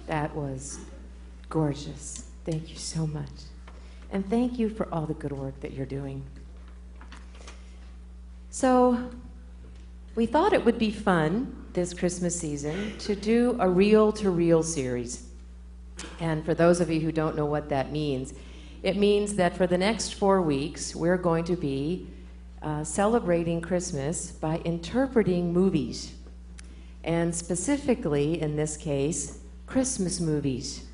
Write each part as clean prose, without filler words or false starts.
That was gorgeous. Thank you so much. And thank you for all the good work that you're doing. So, we thought it would be fun this Christmas season to do a reel-to-reel series. And for those of you who don't know what that means, it means that for the next 4 weeks, we're going to be celebrating Christmas by interpreting movies. And specifically, in this case, Christmas movies.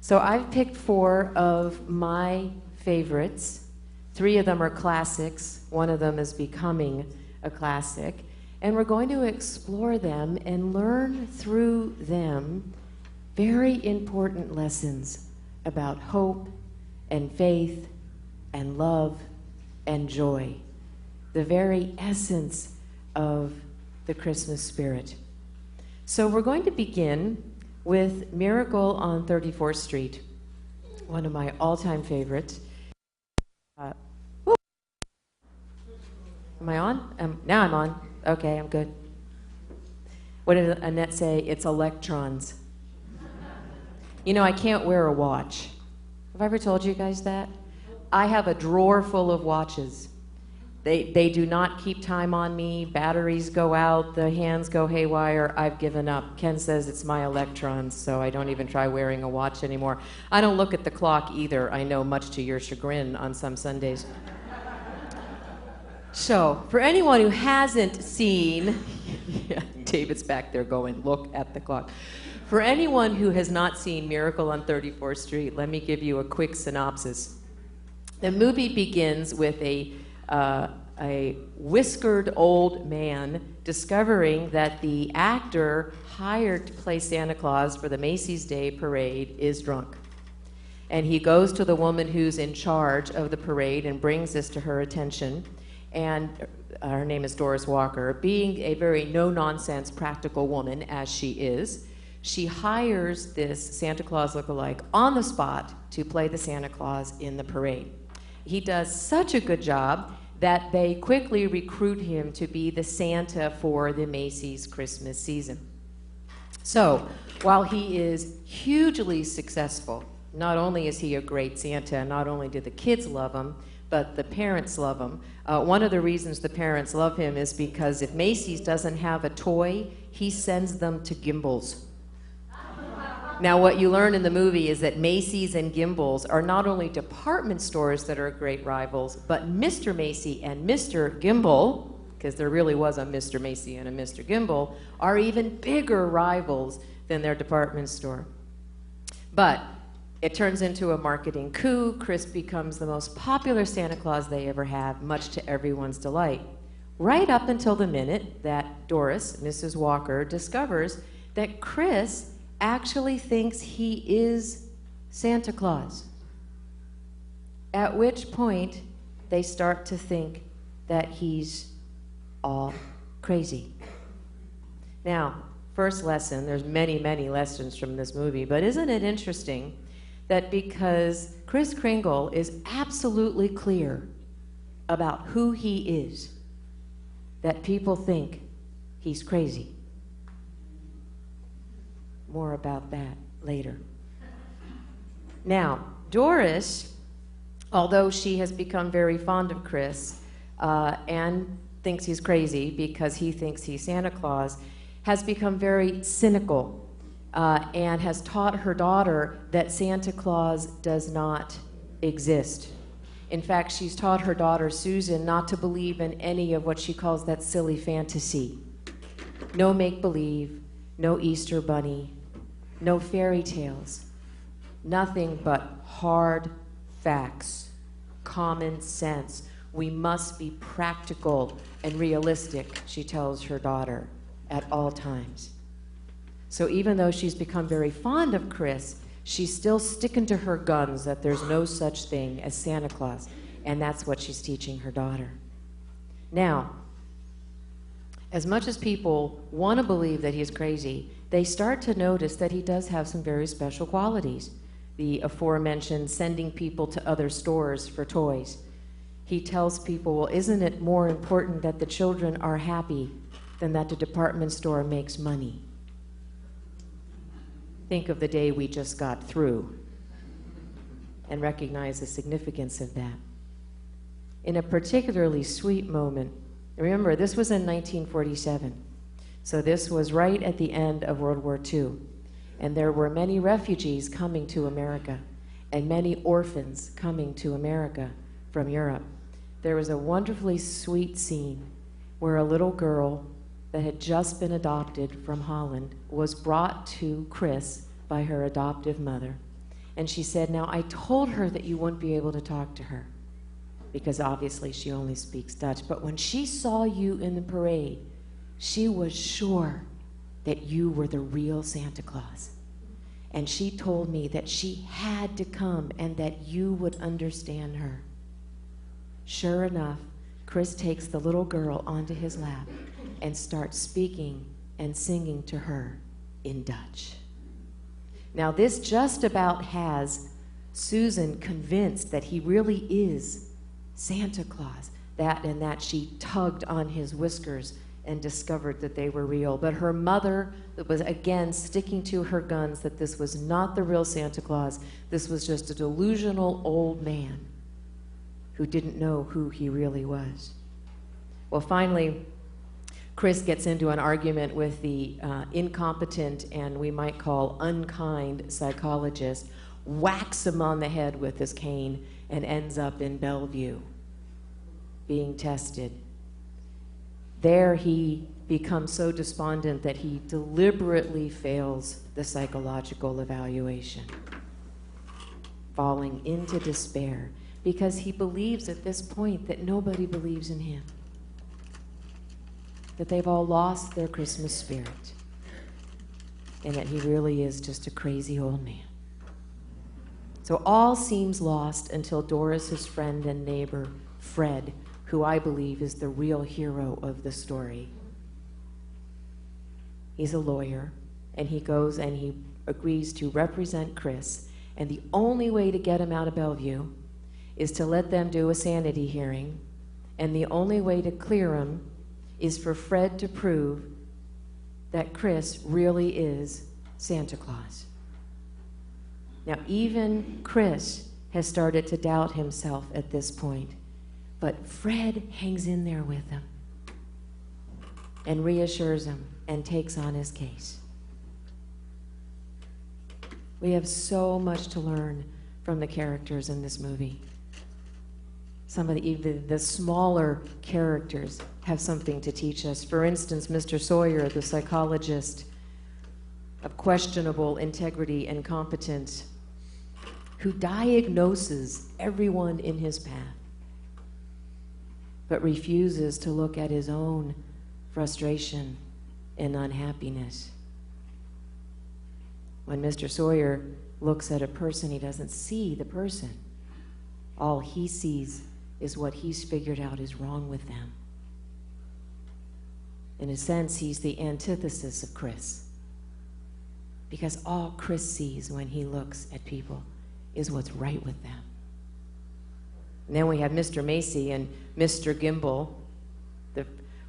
So I've picked 4 of my favorites. 3 of them are classics. 1 of them is becoming a classic. And we're going to explore them and learn through them very important lessons about hope and faith and love and joy, the very essence of the Christmas spirit. So we're going to begin with Miracle on 34th Street, one of my all-time favorites. Am I on? Now I'm on. Okay, I'm good. What did Annette say? It's electrons. You know, I can't wear a watch. Have I ever told you guys that? I have a drawer full of watches. They do not keep time on me. Batteries go out. The hands go haywire. I've given up. Ken says it's my electrons, so I don't even try wearing a watch anymore. I don't look at the clock either, I know, much to your chagrin on some Sundays. So, for anyone who hasn't seen, yeah, David's back there going, look at the clock. For anyone who has not seen Miracle on 34th Street, let me give you a quick synopsis. The movie begins with a whiskered old man discovering that the actor hired to play Santa Claus for the Macy's Day Parade is drunk. And he goes to the woman who's in charge of the parade and brings this to her attention. And her name is Doris Walker. Being a very no-nonsense practical woman, as she is, she hires this Santa Claus lookalike on the spot to play the Santa Claus in the parade. He does such a good job that they quickly recruit him to be the Santa for the Macy's Christmas season. So, while he is hugely successful, not only is he a great Santa, not only do the kids love him, but the parents love him. One of the reasons the parents love him is because if Macy's doesn't have a toy, he sends them to Gimbels. Now, what you learn in the movie is that Macy's and Gimbels are not only department stores that are great rivals, but Mr. Macy and Mr. Gimbel, because there really was a Mr. Macy and a Mr. Gimbel, are even bigger rivals than their department store. But it turns into a marketing coup. Chris becomes the most popular Santa Claus they ever have, much to everyone's delight. Right up until the minute that Doris, Mrs. Walker, discovers that Chris actually thinks he is Santa Claus. At which point, they start to think that he's all crazy. Now, first lesson, there's many, many lessons from this movie, but isn't it interesting that because Kris Kringle is absolutely clear about who he is, that people think he's crazy? More about that later. Now, Doris, although she has become very fond of Chris and thinks he's crazy because he thinks he's Santa Claus, has become very cynical and has taught her daughter that Santa Claus does not exist. In fact, she's taught her daughter, Susan, not to believe in any of what she calls that silly fantasy. No make-believe, no Easter bunny, no fairy tales, nothing but hard facts, common sense. We must be practical and realistic, she tells her daughter at all times. So even though she's become very fond of Chris, she's still sticking to her guns that there's no such thing as Santa Claus, and that's what she's teaching her daughter. Now, as much as people want to believe that he's crazy, they start to notice that he does have some very special qualities. The aforementioned sending people to other stores for toys. He tells people, well, isn't it more important that the children are happy than that the department store makes money? think of the day we just got through and recognize the significance of that. In a particularly sweet moment, remember, this was in 1947, so this was right at the end of World War II, and there were many refugees coming to America and many orphans coming to America from Europe. There was a wonderfully sweet scene where a little girl that had just been adopted from Holland was brought to Chris by her adoptive mother. And she said, now, I told her that you wouldn't be able to talk to her because obviously she only speaks Dutch, but when she saw you in the parade, she was sure that you were the real Santa Claus. And she told me that she had to come and that you would understand her. Sure enough, Chris takes the little girl onto his lap and starts speaking and singing to her in Dutch. Now, this just about has Susan convinced that he really is Santa Claus, that she tugged on his whiskers and discovered that they were real. But her mother was, again, sticking to her guns that this was not the real Santa Claus. This was just a delusional old man who didn't know who he really was. Well, finally, Chris gets into an argument with the incompetent and we might call unkind psychologist, whacks him on the head with his cane, and ends up in Bellevue being tested. There he becomes so despondent that he deliberately fails the psychological evaluation, falling into despair because he believes at this point that nobody believes in him, that they've all lost their Christmas spirit, and that he really is just a crazy old man. So all seems lost until Doris's friend and neighbor, Fred, who I believe is the real hero of the story. He's a lawyer, and he goes and he agrees to represent Chris, and the only way to get him out of Bellevue is to let them do a sanity hearing, and the only way to clear him is for Fred to prove that Chris really is Santa Claus. Now, even Chris has started to doubt himself at this point, but Fred hangs in there with him and reassures him and takes on his case. We have so much to learn from the characters in this movie. Some of the smaller characters have something to teach us. For instance, Mr. Sawyer, the psychologist of questionable integrity and competence, who diagnoses everyone in his path, but refuses to look at his own frustration and unhappiness. When Mr. Sawyer looks at a person, he doesn't see the person. All he sees is what he's figured out is wrong with them. In a sense, he's the antithesis of Chris, because all Chris sees when he looks at people is what's right with them. And then we have Mr. Macy and Mr. Gimble.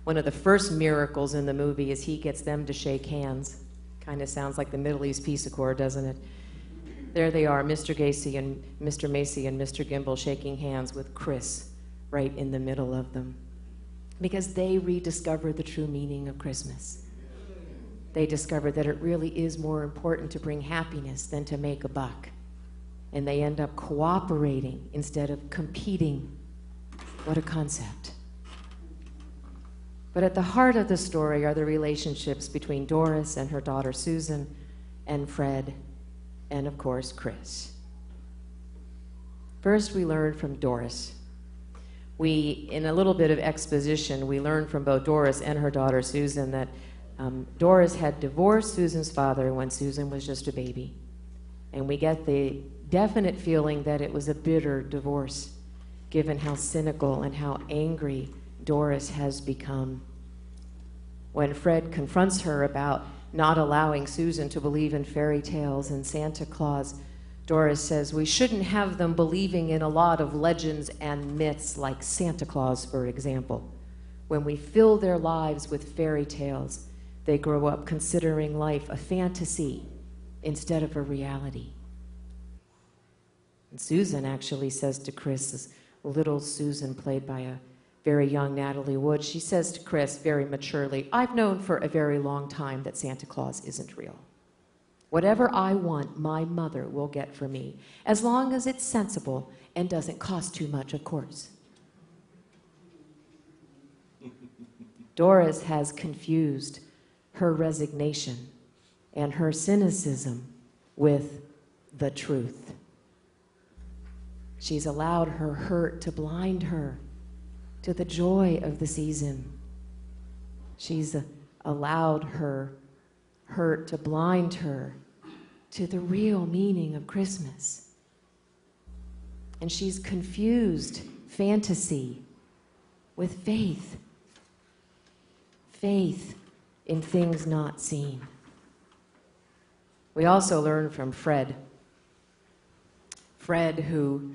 One of the first miracles in the movie is he gets them to shake hands. Kind of sounds like the Middle East Peace Accord, doesn't it? There they are, Mr. Macy and Mr. Gimble shaking hands with Chris right in the middle of them, because they rediscovered the true meaning of Christmas. They discovered that it really is more important to bring happiness than to make a buck. And they end up cooperating instead of competing. What a concept. But at the heart of the story are the relationships between Doris and her daughter Susan, and Fred, and of course, Chris. First, we learn from Doris. In a little bit of exposition, we learn from both Doris and her daughter Susan that Doris had divorced Susan's father when Susan was just a baby. And we get the definite feeling that it was a bitter divorce, given how cynical and how angry Doris has become. When Fred confronts her about not allowing Susan to believe in fairy tales and Santa Claus, Doris says, we shouldn't have them believing in a lot of legends and myths like Santa Claus, for example. When we fill their lives with fairy tales, they grow up considering life a fantasy instead of a reality. And Susan actually says to Chris, this little Susan played by a very young Natalie Wood, she says to Chris very maturely, I've known for a very long time that Santa Claus isn't real. Whatever I want, my mother will get for me, as long as it's sensible and doesn't cost too much, of course. Doris has confused her resignation and her cynicism with the truth. She's allowed her hurt to blind her to the joy of the season. She's allowed her hurt to blind her to the real meaning of Christmas. And she's confused fantasy with faith. Faith in things not seen. We also learn from Fred. Fred, who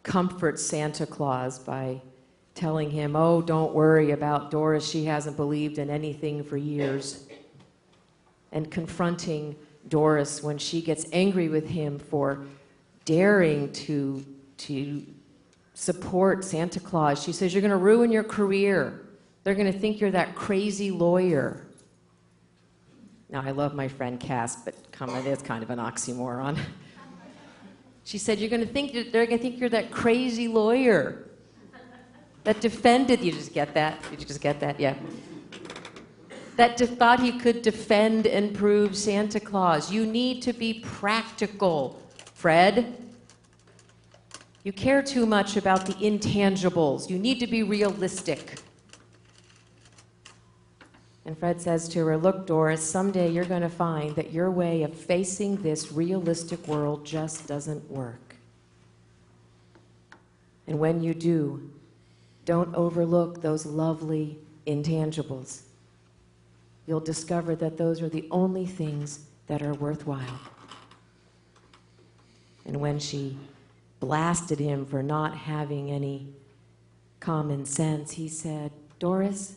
comforts Santa Claus by telling him, oh, don't worry about Doris, she hasn't believed in anything for years. And confronting Doris when she gets angry with him for daring to support Santa Claus. She says, you're going to ruin your career. They're going to think you're that crazy lawyer. Now, I love my friend Cass, but it's kind of an oxymoron. She said, they're going to think you're that crazy lawyer that defended, you just get that? Did you just get that? Yeah. That thought he could defend and prove Santa Claus. You need to be practical, Fred. You care too much about the intangibles. You need to be realistic. And Fred says to her, look, Doris, someday you're going to find that your way of facing this realistic world just doesn't work. And when you do, don't overlook those lovely intangibles. You'll discover that those are the only things that are worthwhile. And when she blasted him for not having any common sense, he said, Doris,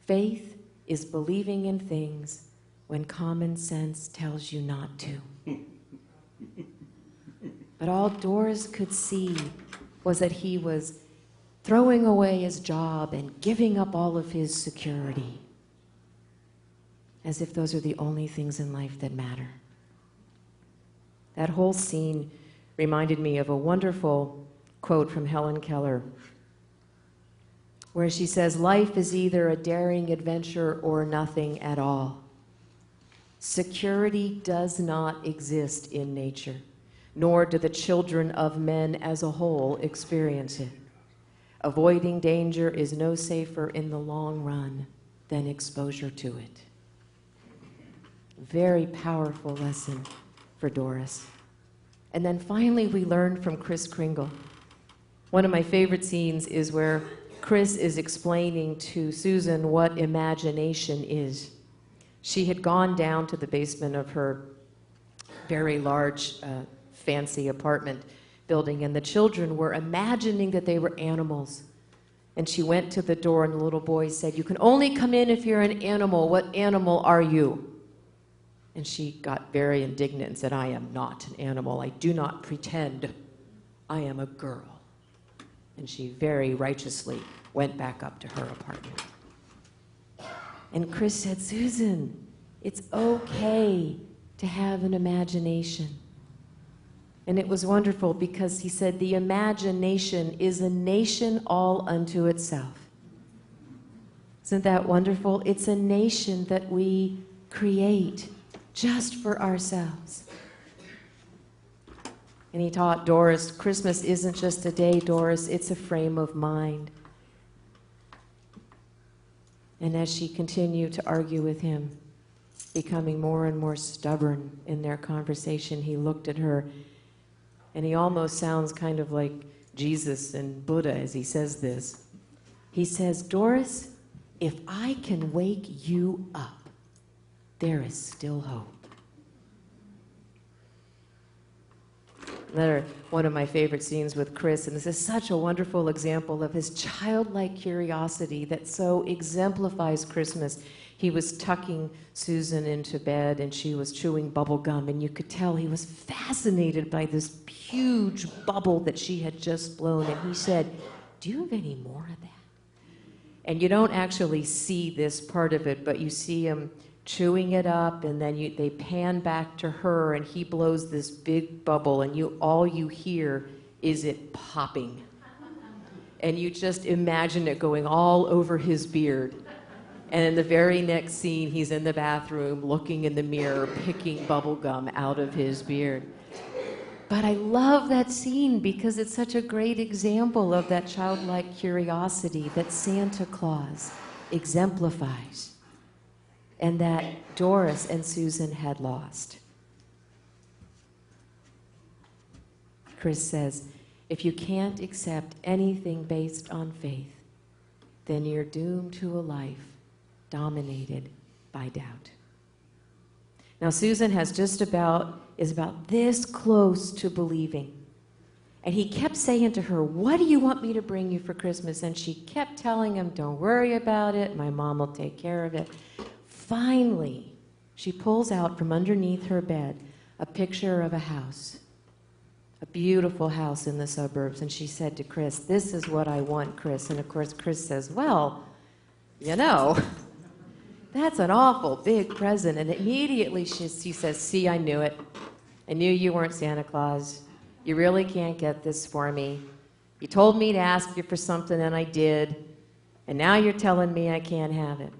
faith is believing in things when common sense tells you not to. But all Doris could see was that he was throwing away his job and giving up all of his security, as if those are the only things in life that matter. That whole scene reminded me of a wonderful quote from Helen Keller, where she says, life is either a daring adventure or nothing at all. Security does not exist in nature, nor do the children of men as a whole experience it. Avoiding danger is no safer in the long run than exposure to it. Very powerful lesson for Doris. And then finally we learned from Kris Kringle. One of my favorite scenes is where Chris is explaining to Susan what imagination is. She had gone down to the basement of her very large, fancy apartment building, and the children were imagining that they were animals. And she went to the door, and the little boy said, you can only come in if you're an animal. What animal are you? And she got very indignant and said, I am not an animal. I do not pretend. I am a girl. And she very righteously went back up to her apartment. And Chris said, Susan, it's okay to have an imagination. And it was wonderful because he said, the imagination is a nation all unto itself. Isn't that wonderful? It's a nation that we create just for ourselves. And he taught Doris, Christmas isn't just a day, Doris, it's a frame of mind. And as she continued to argue with him, becoming more and more stubborn in their conversation, he looked at her, and he almost sounds kind of like Jesus and Buddha as he says this. He says, Doris, if I can wake you up, there is still hope. Another one of my favorite scenes with Chris, and this is such a wonderful example of his childlike curiosity that so exemplifies Christmas. he was tucking Susan into bed, and she was chewing bubble gum, and you could tell he was fascinated by this huge bubble that she had just blown. And he said, "Do you have any more of that?" And you don't actually see this part of it, but you see him chewing it up, and then they pan back to her, and he blows this big bubble, and all you hear is it popping. And you just imagine it going all over his beard. And in the very next scene, he's in the bathroom looking in the mirror, picking bubble gum out of his beard. But I love that scene because it's such a great example of that childlike curiosity that Santa Claus exemplifies, and that Doris and Susan had lost. Chris says, if you can't accept anything based on faith, then you're doomed to a life dominated by doubt. Now, Susan is about this close to believing. And he kept saying to her, "What do you want me to bring you for Christmas?" And she kept telling him, "Don't worry about it. My mom will take care of it." Finally, she pulls out from underneath her bed a picture of a house, a beautiful house in the suburbs. And she said to Chris, "This is what I want, Chris." And of course, Chris says, "Well, that's an awful big present." And immediately she says, "See, I knew it. I knew you weren't Santa Claus. You really can't get this for me. You told me to ask you for something, and I did. And now you're telling me I can't have it."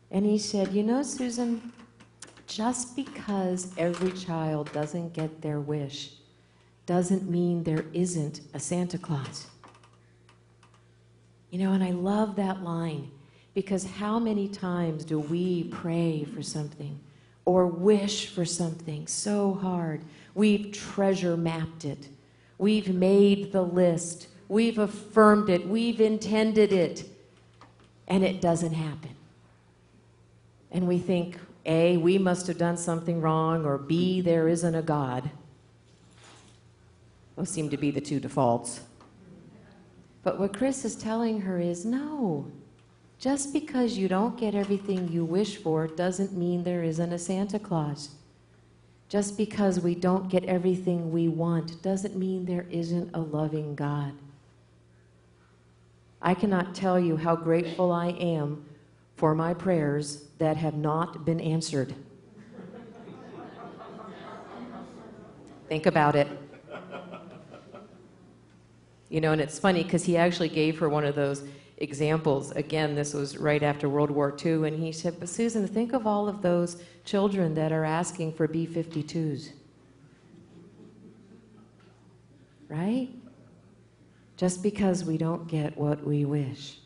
And he said, "Susan, just because every child doesn't get their wish doesn't mean there isn't a Santa Claus." And I love that line, because how many times do we pray for something or wish for something so hard? We've treasure mapped it. We've made the list. We've affirmed it. We've intended it. And it doesn't happen. And we think, A, we must have done something wrong, or B, there isn't a God. Those seem to be the two defaults. But what Chris is telling her is, no, just because you don't get everything you wish for doesn't mean there isn't a Santa Claus. Just because we don't get everything we want doesn't mean there isn't a loving God. I cannot tell you how grateful I am for my prayers that have not been answered. Think about it. And it's funny because he actually gave her one of those examples. Again, this was right after World War II, and he said, "But Susan, think of all of those children that are asking for B-52s. Right? Just because we don't get what we wish."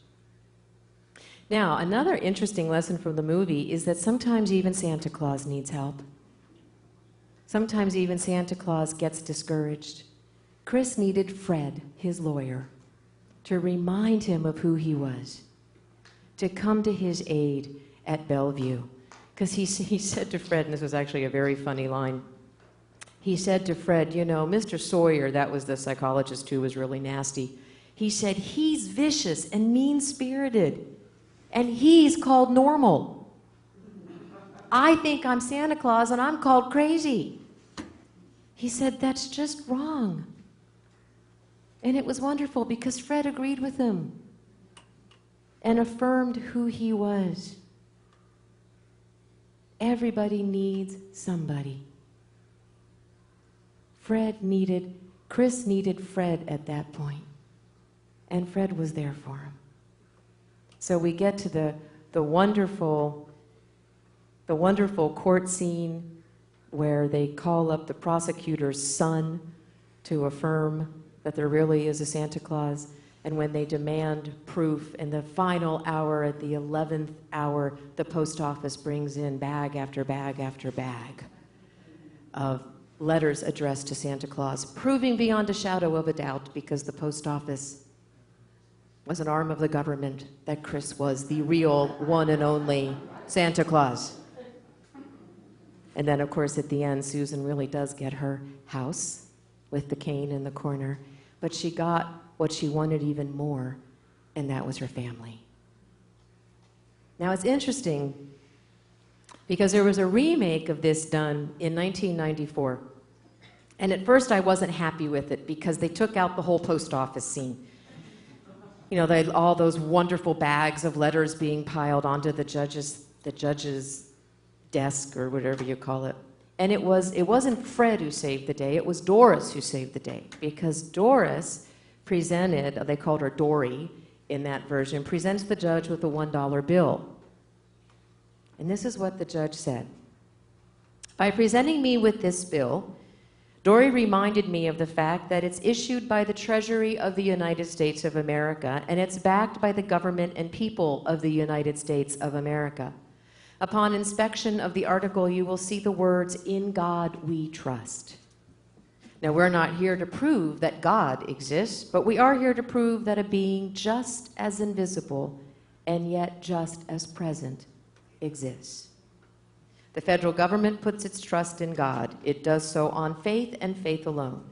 Now, another interesting lesson from the movie is that sometimes even Santa Claus needs help. Sometimes even Santa Claus gets discouraged. Chris needed Fred, his lawyer, to remind him of who he was, to come to his aid at Bellevue. Because he said to Fred, and this was actually a very funny line, he said to Fred, Mr. Sawyer, that was the psychologist who was really nasty, he said, "He's vicious and mean-spirited, and he's called normal. I think I'm Santa Claus, and I'm called crazy." He said, "That's just wrong." And it was wonderful because Fred agreed with him and affirmed who he was. Everybody needs somebody. Chris needed Fred at that point, and Fred was there for him. So we get to the wonderful court scene where they call up the prosecutor's son to affirm that there really is a Santa Claus. And when they demand proof in the final hour, at the 11th hour, the post office brings in bag after bag after bag of letters addressed to Santa Claus, proving beyond a shadow of a doubt, because the post office was an arm of the government, that Chris was the real one and only Santa Claus. And then, of course, at the end, Susan really does get her house with the cane in the corner. But she got what she wanted even more, and that was her family. Now, it's interesting because there was a remake of this done in 1994. And at first I wasn't happy with it because they took out the whole post office scene. You know, they had all those wonderful bags of letters being piled onto the judge's desk or whatever you call it. And it wasn't Fred who saved the day, it was Doris who saved the day. Because Doris presented, they called her Dory in that version, presents the judge with a $1 bill. And this is what the judge said. By presenting me with this bill, Dory reminded me of the fact that it's issued by the Treasury of the United States of America, and it's backed by the government and people of the United States of America. Upon inspection of the article, you will see the words, "In God we trust." Now, we're not here to prove that God exists, but we are here to prove that a being just as invisible and yet just as present exists. The federal government puts its trust in God. It does so on faith and faith alone.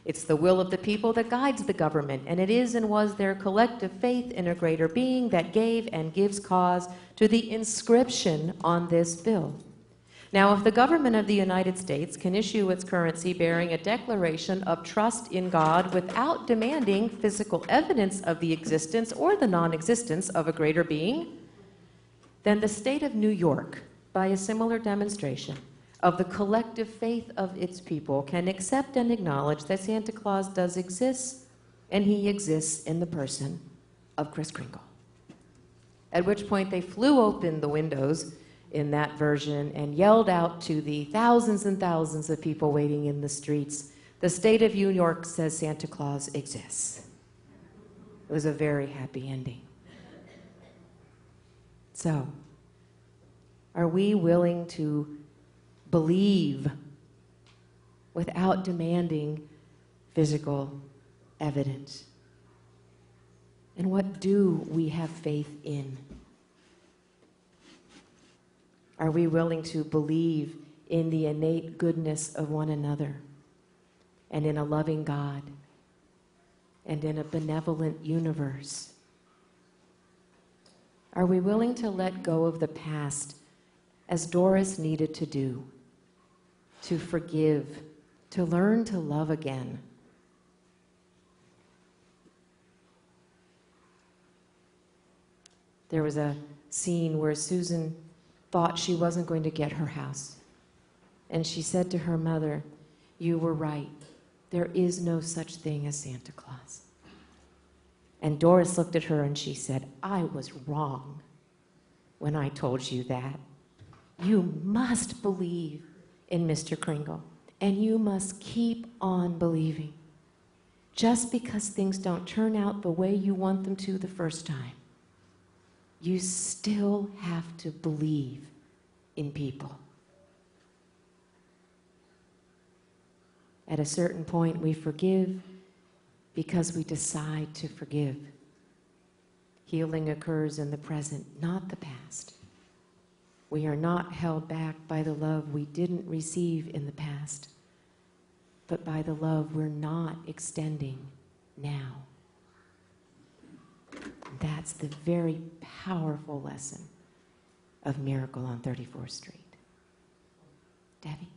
It's the will of the people that guides the government, and it is and was their collective faith in a greater being that gave and gives cause to the inscription on this bill. Now, if the government of the United States can issue its currency bearing a declaration of trust in God without demanding physical evidence of the existence or the non-existence of a greater being, then the state of New York, by a similar demonstration of the collective faith of its people, can accept and acknowledge that Santa Claus does exist, and he exists in the person of Kris Kringle. At which point they flew open the windows in that version and yelled out to the thousands and thousands of people waiting in the streets, "The state of New York says Santa Claus exists." It was a very happy ending. So, are we willing to believe without demanding physical evidence? And what do we have faith in? Are we willing to believe in the innate goodness of one another, and in a loving God, and in a benevolent universe? Are we willing to let go of the past, as Doris needed to do, to forgive, to learn to love again? There was a scene where Susan thought she wasn't going to get her house. And she said to her mother, "You were right. There is no such thing as Santa Claus." And Doris looked at her and she said, "I was wrong when I told you that. You must believe in Mr. Kringle, and you must keep on believing. Just because things don't turn out the way you want them to the first time, you still have to believe in people." At a certain point, we forgive because we decide to forgive. Healing occurs in the present, not the past. We are not held back by the love we didn't receive in the past, but by the love we're not extending now. That's the very powerful lesson of Miracle on 34th Street. Debbie?